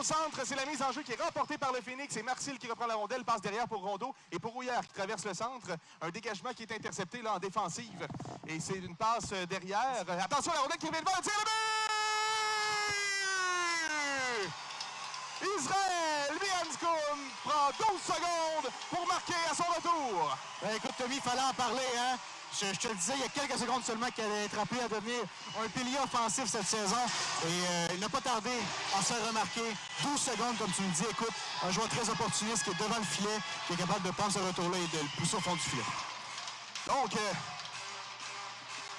Au centre, c'est la mise en jeu qui est remportée par le Phoenix. C'est Marcil qui reprend la rondelle, passe derrière pour Rondeau et pour Rouillère qui traverse le centre. Un dégagement qui est intercepté là en défensive. Et c'est une passe derrière. Attention, la rondelle qui vient devant, le tir, le but! Israël Mianscoum prend 12 secondes pour marquer à son retour. Ben, écoute, Tommy, il fallait en parler, hein? Je te le disais il y a quelques secondes seulement qu'elle allait être appelée à devenir un pilier offensif cette saison. Et il n'a pas tardé à se faire remarquer. 12 secondes, comme tu me dis. Écoute, un joueur très opportuniste qui est devant le filet, qui est capable de prendre ce retour-là et de le pousser au fond du filet. Donc,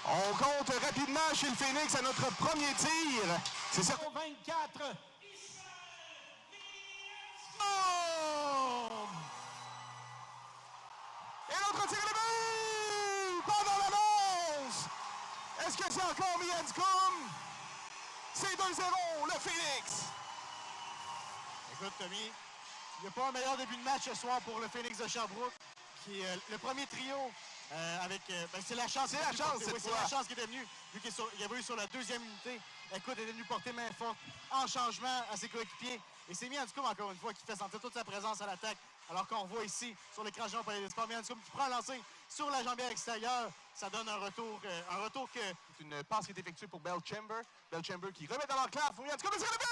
on compte rapidement chez le Phoenix à notre premier tir. C'est ça. 24. Oh! Et l'autre tir, le but! Pendant l'annonce! Est-ce que c'est encore Mianscoum? C'est 2-0, le Phoenix! Écoute, Tommy, il n'y a pas un meilleur début de match ce soir pour le Phoenix de Sherbrooke. Qui est le premier trio avec... c'est la chance. C'est la chance, cette fois. C'est la chance qui est venue, vu qu'il avait eu sur la deuxième unité. Écoute, il est venu porter main forte en changement à ses coéquipiers. Et c'est Mianscoum, encore une fois, qui fait sentir toute sa présence à l'attaque. Alors qu'on voit ici, sur l'écran géant Palais des Sports, Mianscoum qui prend un lancer sur la jambière extérieure. Ça donne un retour que... C'est une passe qui est effectuée pour Belchamber. Belchamber qui remet dans l'enclave pour Mianscoum. C'est le but!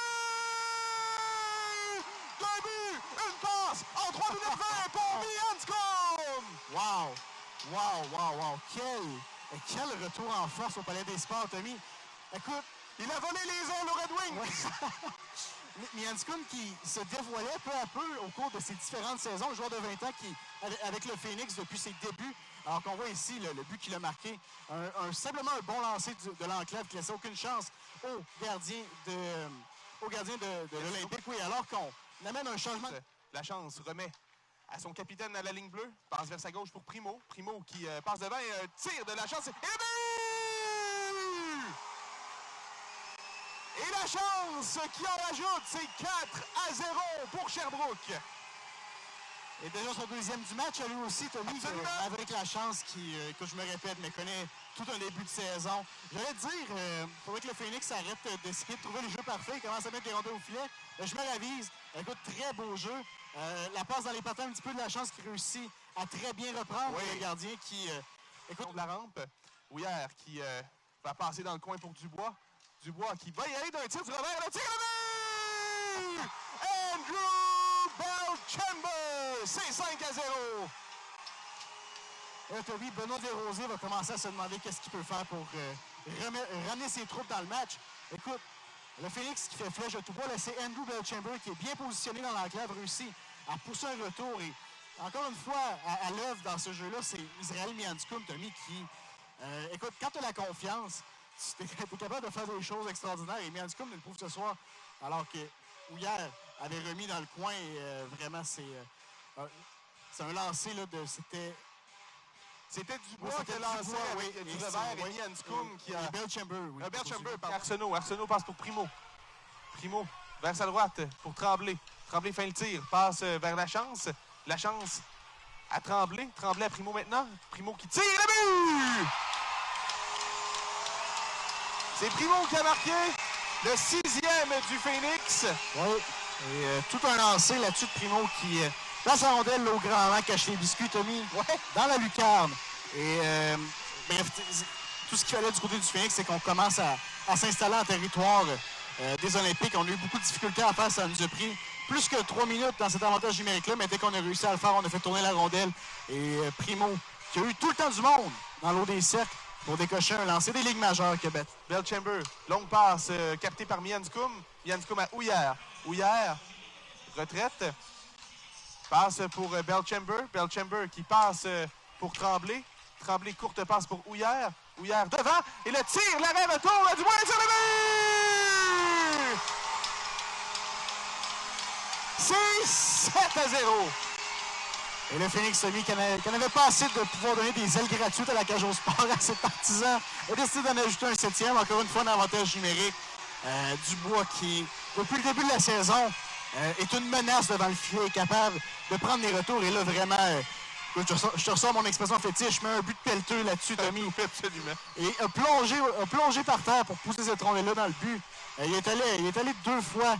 Un but! Une passe en 3 minutes 20 pour Mianscoum! Wow! Quel retour en force au Palais des Sports, Tommy. Écoute, il a volé les ailes au Red Wings! Ouais. Mianscoum qui se dévoilait peu à peu au cours de ses différentes saisons, le joueur de 20 ans qui, avec le Phoenix depuis ses débuts, alors qu'on voit ici le but qu'il a marqué, simplement un bon lancer de l'enclave qui ne laissait aucune chance au gardien de l'Olympique. Oui, alors qu'on amène un changement. La chance remet à son capitaine à la ligne bleue, passe vers sa gauche pour Primo. Primo qui passe devant et tire de la chance. Et le but! Et la chance qui en rajoute, c'est 4-0 pour Sherbrooke. Et déjà son deuxième du match, lui aussi, Tommy, avec la chance qui, que je me répète, mais connaît tout un début de saison. J'allais te dire, il faudrait que le Phoenix arrête d'essayer de trouver les jeux parfaits, il commence à mettre des rondelles au filet. Je me ravise. Écoute, très beau jeu. La passe dans les patins, un petit peu de la chance qui réussit à très bien reprendre. Oui. Le gardien qui... écoute, de la rampe, Ouillère qui va passer dans le coin pour Dubois. Dubois qui va y aller d'un tir du revers. Le tir de but! Andrew Belchamber! C'est 5-0. Tommy, Benoît Desrosiers va commencer à se demander qu'est-ce qu'il peut faire pour ramener ses troupes dans le match. Écoute, le Phoenix qui fait flèche de tout bois, c'est Andrew Belchamber qui est bien positionné dans l'enclave, réussit à pousser un retour. Et encore une fois, à l'œuvre dans ce jeu-là, c'est Israël Mianscoum, Tommy, qui... écoute, quand tu as la confiance, tu es capable de faire des choses extraordinaires. Et Mianscoum nous le prouve ce soir, alors que Ouillère avait remis dans le coin. Et vraiment, c'est un lancer là, de... C'était Dubois qui a lancé avec du revers et Mianscoum qui a... Belchamber, oui. Belchamber, pardon. Arsenault passe pour Primo. Primo vers sa droite pour Tremblay. Tremblay fait le tir, passe vers la chance. La chance à Tremblay. Tremblay à Primo maintenant. Primo qui tire le but! C'est Primo qui a marqué le 6e du Phoenix. Oui, et tout un lancer là-dessus de Primo qui... dans sa rondelle, au grand rang, cache les biscuits, Tommy, dans la lucarne. Et bref, tout ce qu'il fallait du côté du Phoenix, c'est qu'on commence à s'installer en territoire des Olympiques. On a eu beaucoup de difficultés à faire, ça nous a pris plus que 3 minutes dans cet avantage numérique-là, mais dès qu'on a réussi à le faire, on a fait tourner la rondelle. Et Primo, qui a eu tout le temps du monde dans l'eau des cercles pour décocher un lancer des ligues majeures, Québec. Belchamber, longue passe captée par Mianscoum. Mianscoum à Ouillère. Ouillère, retraite. Passe pour Belchamber. Belchamber qui passe pour Tremblay. Tremblay, courte passe pour Ouillère. Ouillère devant. Et le tir, l'arrêt, retour. Du moins sur le but! C'est 7-0. Et le Phoenix Tommy, qui n'avait pas assez de pouvoir donner des ailes gratuites à la cage au sport à ses partisans, a décidé d'en ajouter un 7e. Encore une fois, un avantage numérique. Dubois qui, depuis le début de la saison, est une menace devant le filet, est capable de prendre les retours. Et là, vraiment, je te ressors mon expression fétiche, mais un but de pelleteux là-dessus, Tommy. Absolument. Et a plongé par terre pour pousser cette rondelle-là dans le but. Il est allé 2 fois